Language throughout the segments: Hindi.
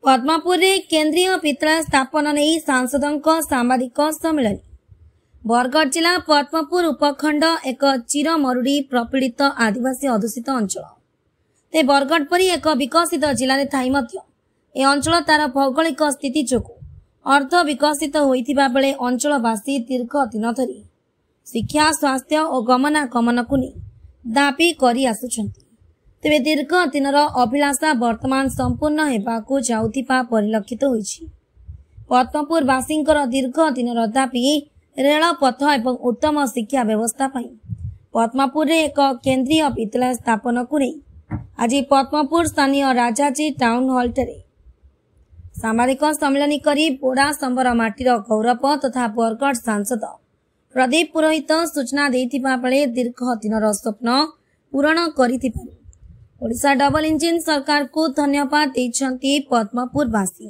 पद्मपुर केन्द्रीय विद्यालय स्थापन नहीं सांसदों सांबादिक सम्मेलन। बरगढ़ जिला पद्मपुर उपखंड एक चिरमरुड़ी प्रपीड़ित आदिवासी अधूषित अंचल। ते बरगढ़ परी एक विकसित जिले में अंचल तार भौगोलिक स्थिति जो अर्ध विकसित होइथिबा बेले अंचलवासी दीर्घ दिन धरी शिक्षा स्वास्थ्य और गमनागमन को नहीं दाबी करि आसुछंती। तेबे दीर्घ दिनर अभिलाषा वर्तमान संपूर्ण हेबाकू जाउथिबा परिलक्षित होइछि। पद्मपुर वासींकर दीर्घ दिनर दाबी रेलपथ एवं उत्तम शिक्षा व्यवस्था पई पद्मपुर एक केन्द्रीय विद्यालय स्थापन को नहीं आज पद्मपुर स्थानीय राजाजी टाउन हॉल टेरे सामाजिक सम्मेलन करी बोड़ा संबर माटीर गौरव तथा बरगढ़ सांसद प्रदीप पुरोहित सूचना देथिबा बेले दीर्घ दिनर स्वप्न पूरण करिथिबारु ओडिशा डबल इंजिन सरकार को धन्यवाद देछंती पद्मपुरवासी।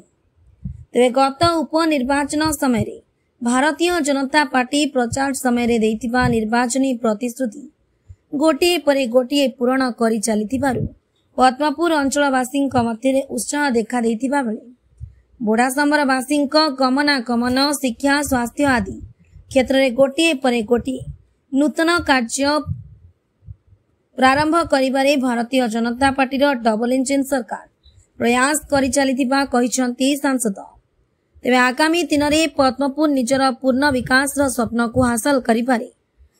तेरे गत उपनिर्वाचन समय भारतीय जनता पार्टी प्रचार समय देथिबा निर्वाचनी प्रतिश्रुति गोटे परे गोटे पूरण करि चलिथिबारु पद्मपुर अंचलवासी मध्य उत्साह देखा देथिबा बेले बोड़ासंबरवासी गमनागमन शिक्षा स्वास्थ्य आदि क्षेत्र में गोटे परे गोटे नूतन कार्य प्रारंभ करिबारे भारतीय जनता पार्टीर डबल इंजिन सरकार प्रयास करि चलिथिबा कहिसंती सांसद। तेबे आगामी दिन में पद्मपुर निजर पूर्ण विकास स्वप्न को हासिल करिबारे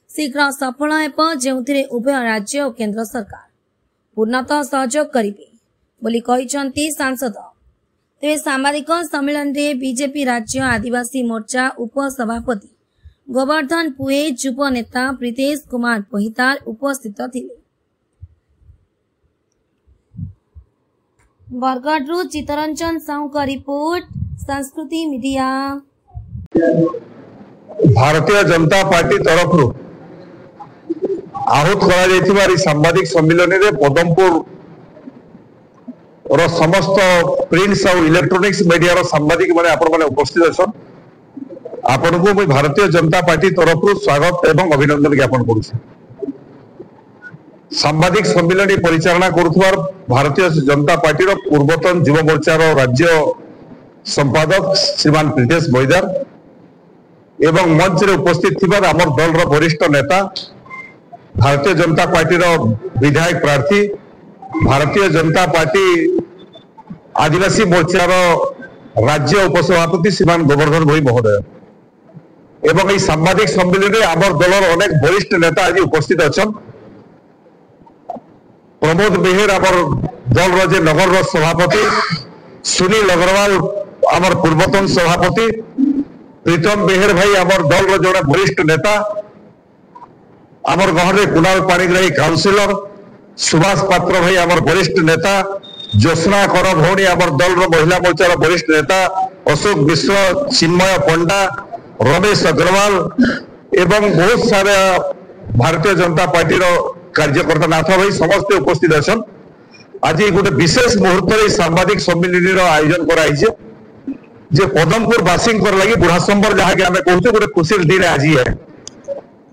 शीघ्र सफल हेब जेउथिरे उभय राज्य और केंद्र सरकार पूर्णतः सहयोग करिबे बोली कहिसंती सांसद। तेबे सामाजिक सम्मेलन रे बीजेपी राज्य आदिवासी मोर्चा उपसभापति गोवर्धन पुए युव नेता प्रीतेश कुमार पहितार उपस्थित थिले। बरगढ़ चितरंजन साहू का रिपोर्ट संस्कृति मीडिया। भारतीय जनता पार्टी तरफ आहूत कर सांबादिक सम्मेलन में पद्मपुर और समस्त प्रिंट्स और इलेक्ट्रोनिक्स मीडिया सांबादिक मैंने आपण उपस्थित अच्छा आपण को मैं भारतीय जनता पार्टी तरफ स्वागत एवं अभिनंदन ज्ञापन करुँ। सांबादिक सम्मेलन परिचालना करुवार भारतीय जनता पार्टी पूर्वतन युव मोर्चार राज्य संपादक श्रीमान प्रीतेश बैदार एवं मंच रे उपस्थित थिबार आमर दल वरिष्ठ नेता भारतीय जनता पार्टी विधायक प्रार्थी भारतीय जनता पार्टी आदिवासी मोर्चार राज्य उपसभापति श्रीमान गोवर्धन भोई महोदय एवं ये सांबादिक सम्मेलन में आमर दलर अनेक वरिष्ठ नेता आज उपस्थित अच्छा। प्रमोद बेहेर आमर दल नगर सभापति सुनील अग्रवाल आमर पूर्वतन सभापति प्रीतम बेहेर भाई आमर दल जड़े वरिष्ठ नेता आमर गहरे कुणाल पाणिग्राही काउंसिलर सुभाष पात्र भाई आमर वरिष्ठ नेता ज्योत्ना कर भौणी आमर दल महिला मोर्चार वरिष्ठ नेता अशोक मिश्र चिन्मय पंडा रमेश अग्रवाल एवं बहुत सारा भारतीय जनता पार्टी कार्यकर्ता नाथ भाई समस्ते उपस्थित अच्छा। आज गोटे विशेष मुहूर्त सांबादिक सम्मेलन आयोजन कराई पद्मपुर वासी लगी बुढ़ासंबर जहाँ कि आम कहूँ गोटे खुशी दिन आज है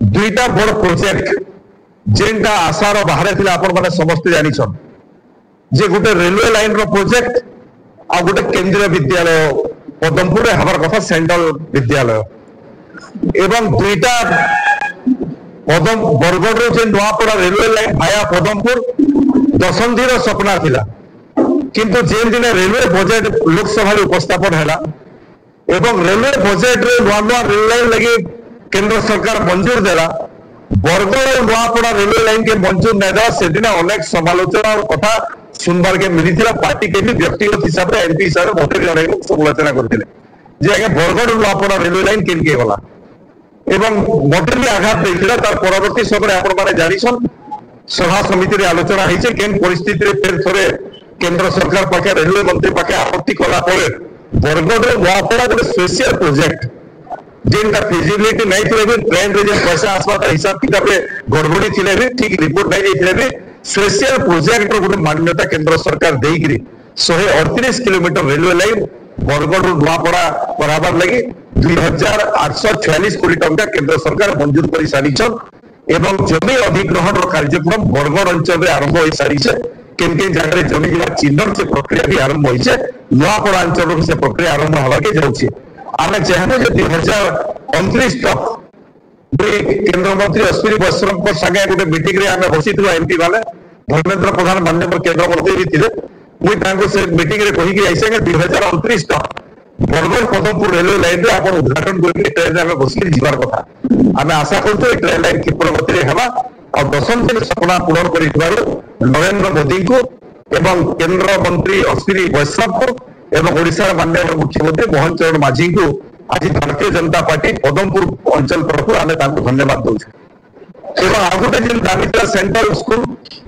दुईटा बड़ प्रोजेक्ट जेनटा आशार बाहर थी आपण मैंने समस्ते जानिछन जे गोटे रेलवे लाइन रो प्रोजेक्ट आ गोटे केंद्रीय विद्यालय पद्मपुर हमार कथा सेंट्रल विद्यालय एवं दुईटा बरगढ़ जो नुआपड़ा रेलवे लाइन भाया पद्मपुर दशंधीर सपना थिला किंतु जेन दिन रेलवे बजेट लोकसभा उपस्थापन है एवं रेलवे बजेट रे नुआ नुआ रेल लाइन लगी केंद्र सरकार मंजूर देला बरगढ़ और नुआपड़ा रेलवे लाइन के मंजूर नहीं देला से दिन अनेक समालोचना और कथा सुनबार के मिली पार्टी के भी व्यक्तिगत हिसाब से एमपी हिसाब से मत जन समालोचना करते बरगढ़ नुआपड़ा रेलवे लाइन केनके गला एवं मत भी आघात देता तार परवर्ती समय आपने जानिछन सभा समिति आलोचना होती केन परिस्थिति फिर थे केंद्र सरकार पाखे रेलवे मंत्री पाखे आपत्ति कला बरगढ़ नुआपड़ा गोटे स्पेशल प्रोजेक्ट जेनटा फिजिबिलिटी नहीं थे भी ट्रेन रे पैसा आसवा हिसाब किताब गड़बड़ी थी भी ठीक रिपोर्ट नहीं जाते भी स्पेशल प्रोजेक्ट गोटे मान्यता केंद्र सरकार देकर 138 kilometre railway line Bargarh Nuapada कराबार लगी 2846 कोटी टंका केंद्र सरकार मंजूर कर सारी एवं जमी अधिग्रहण कार्यक्रम बरगढ़ अंचल में आरंभ हो सारी किन किन जगह जमी जगह चिन्ह से प्रक्रिया भी आरंभ होइछे नुआपड़ा अंचल से प्रक्रिया आरंभ हवा के जाउछे आमे चाहबो जे 2029 तक केंद्र मंत्री अश्विनी वैष्णव को संगे गोटे मीटिंग रे आमे बसिथुआ एमपी वाले धर्मेंद्र प्रधान माननीय केंद्र मंत्री भी थिले मुई तांको से मीटिंग रे कहि कि आइसे 2029 तक बरगढ़ पदमपुर रेलवे लाइन रे आपण उद्घाटन करके ट्रेन रे बसली जीवार कथा आमे आशा करतो ट्रेन लाइन की प्रगति रे हेबा और 10 दिन सपना पूर्ण करिथबारो नरेंद्र मोदी को एवं केंद्र मंत्री अश्विनी वैष्णव को एवं ओडिशा माननीय मुख्यमंत्री मोहन चरण माझी को आज भारतीय जनता पार्टी पदमपुर अंचल तरफ आमे तांको धन्यवाद दउछ एवं आगोटे जिन दामिता सेंट्रल स्कूल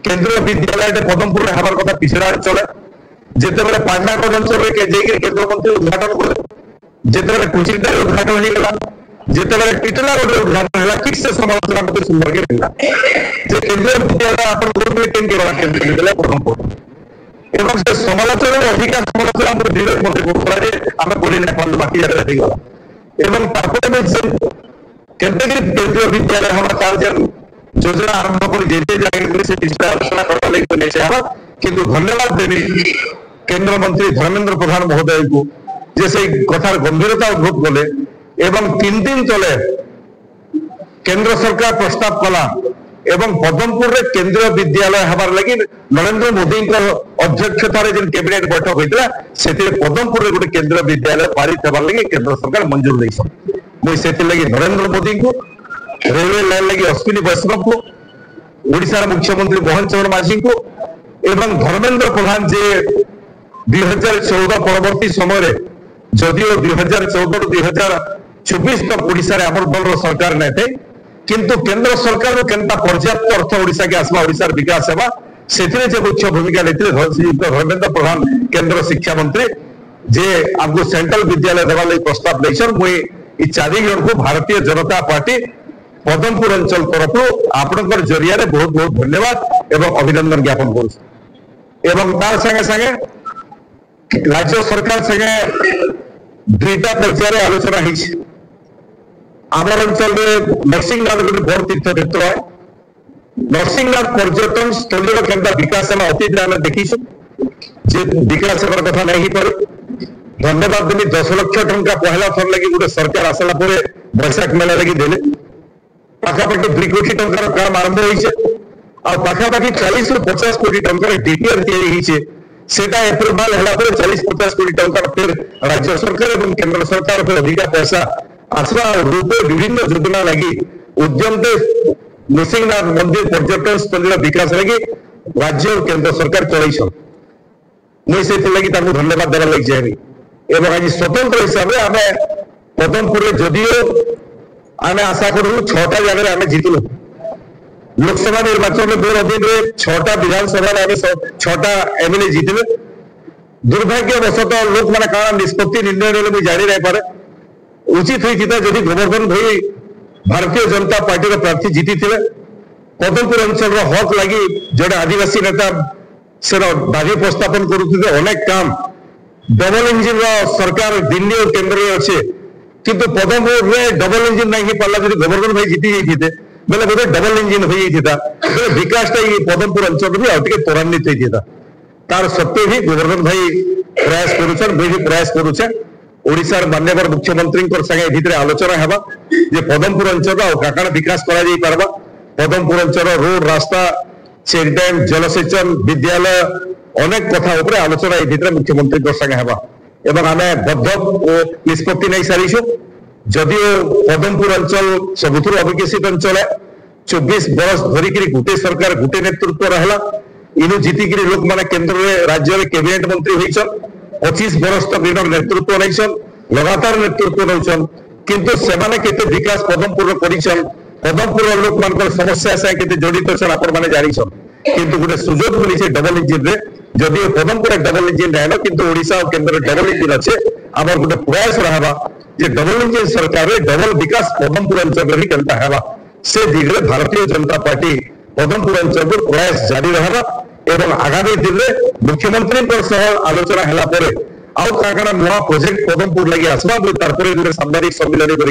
केंद्रीय विद्यालय पदमपुर रे हमार कथा पिछड़ा चले जेते बेले पांडागढ़ अंचल रे के जेके केंद्र मंत्री उद्घाटन करे जेते बेले कुचिंडा उद्घाटन होई गेला जेते बेले टिटला रोड उद्घाटन होला ठीक से समाचार मते सुंदर के मिला जे केंद्रीय विद्यालय अपन ग्रुप मीटिंग के वाला केंद्रीय विद्यालय पदमपुर एवं से समाचार रे अधिक समाचार हम धीरे मंत्री को करे हमें बोली नहीं पाल बाकी जगह रह गला एवं तारपरे में केंद्रीय विद्यालय हमारा कार्य योजना आरंभ कर जेते जाके से विषय आलोचना करबा लागि नहीं चाहबा किंतु धन्यवाद देवी केंद्र मंत्री धर्मेंद्र प्रधान महोदय को जैसे कथार गंभीरता अनुभव कले एवं 3 दिन चले केंद्र सरकार प्रस्ताव कला एवं पदमपुर रे केंद्रीय विद्यालय हमार लगी नरेंद्र मोदी अध्यक्षतार जिन कैबिनेट बैठक होता से पदमपुर रे गोटे केंद्रीय विद्यालय पारित होबार लगी केंद्र सरकार मंजूर नहीं मुझे से लगी नरेंद्र मोदी को रेलवे लाइन लगी अश्विनी वैष्णव को ओडिशा मुख्यमंत्री मोहन चरण माझी को एवं धर्मेंद्र प्रधान जे 2014 परवर्ती समय जदियो 2014 2024 तक ओडिशा रे हमर दल सरकार नहीं थे किंतु केंद्र सरकार रो केनता पर्याप्त अर्थ ओडिशा के आसवा ओडिशा विकास सेवा सेथिरे जे मुख्य भूमिका लेते धर्मेंद्र प्रधान केंद्र शिक्षा मंत्री जे हमको सेंट्रल विद्यालय देवा लई प्रस्ताव लेछन मुई ई 4 जन को भारतीय जनता पार्टी पदमपुर अंचल तरफ आपनकर जरिया रे बहुत बहुत धन्यवाद एवं अभिनंदन ज्ञापन करू एवं तार संगे संगे राज्य सरकार संगे दुईटा पर्याय आलोचना होइछ आमर अंचल में नरसिंहनाथ गोटे बड़ तीर्थ क्षेत्र है नरसिंहनाथ पर्यटन स्थल केंद्र विकास हम अतीत आम देखी जे विकास कथा नहीं पारे धन्यवाद देवी 10 लाख टंका पहला थर लगी गोटे सरकार आसला बैशाख मेला लगी देले पाखापाखि 2 कोटी टंकार काम आरंभ होइछे आ पाखापाखि 40 ରୁ 50 कोटी टंकार डीटीआर तैयारी सेटा एप्रूवल होला पर 40-50 कोटी टंका फिर राज्य सरकार और केंद्र सरकार फिर अधिक पैसा आसवा रूप विभिन्न योजना लगी उद्यम नृसिंहनाथ मंदिर पर्यटन स्थल विकास लगी राज्य और केंद्र सरकार चलैछ मुझे से लगी धन्यवाद देवा लगी चाहिए एवं आज स्वतंत्र हिसाब से आम पदमपुर जदियो आम आशा करूँ 6टा जगह आम जीतलु लोकसभा निर्वाचन में 2 अधीन 6टा विधानसभा आम 6टा एमएलए जीतले दुर्भाग्यवशतः लोक मैंने कौन निष्पत्ति निर्णय मुझे जानी नहीं पारे उचित होता जदि गोवर्धन भाई भारतीय जनता पार्टी प्रार्थी जीति थे पदमपुर अंचल हक लगी जोड़े आदिवासी नेता से दाबी उपस्थापन करुते अनेक काम डबल इंजिन सरकार दिल्ली और केंद्र में अच्छे किंतु पदमपुर में डबल इंजिन नहीं पाला जो गोवर्धन भाई जीति जाते बोले बोधे डबल इंजिन हो जाता विकास पदमपुर अंचल भी आगे त्वरान्वित होता तार सत्वे भी गोवर्धन भाई प्रयास करुछन भी प्रयास करुछे ओडिशा माननीय मुख्यमंत्री संगे भितर आलोचना हेबा जे पदमपुर अंचल काकाण विकास करा जाई परबा पदमपुर अंचल रोड रास्ता चेक डैम जलसेचन विद्यालय अनेक कथा ऊपर आलोचना ए भितर मुख्यमंत्री संगे हेबा एवं आमे बद्ध निष्पत्ति नहीं सारीछु जदियो पदमपुर अंचल सबुथुर अविकसित अंचल 24 वर्ष धरिकी गोटे सरकार गोटे नेतृत्व रहला इनु जीतिकी लोक माने केंद्र में राज्य में कैबिनेट मंत्री होइछन 25 वर्ष तक इन नेतृत्व नहीं लगातार नेतृत्व नौन किंतु सेमाने केते विकास पदमपुर करिछन पदमपुर लोक मान समस्या से केते जड़ित छन आपण माने जानिछन किंतु गोटे सुजोग मिली से डबल इंजिन रे जदि पदमपुर डबल इंजिन रहना किंतु ओडिशा और केंद्र डबल इंजिन अच्छे आमर गोटे प्रयास रहा जे डबल इंजिन सरकार रे डबल विकास पदमपुर अंचल रे केनता हेबा से दिगरे भारतीय जनता पार्टी पदमपुर अंचल को प्रयास जारी रहा एवं आगामी दिन में मुख्यमंत्री आलोचना है नुआ प्रोजेक्ट पदमपुर लगी आसवा गोटे सांबादिक सम्मेलन कर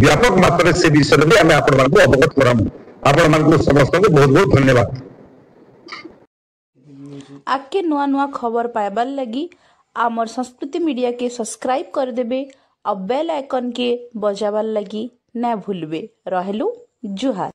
व्यापक मात्रा से विषय में आम आपण अवगत करामु आपण समस्त को बहुत बहुत धन्यवाद। आके नुआ नुआ खबर पाइबार लगी आमर संस्कृति मीडिया के सब्सक्राइब कर देबे और बेल आइकन के बजाबार लगी ना भूलबे। रहलु जुहार।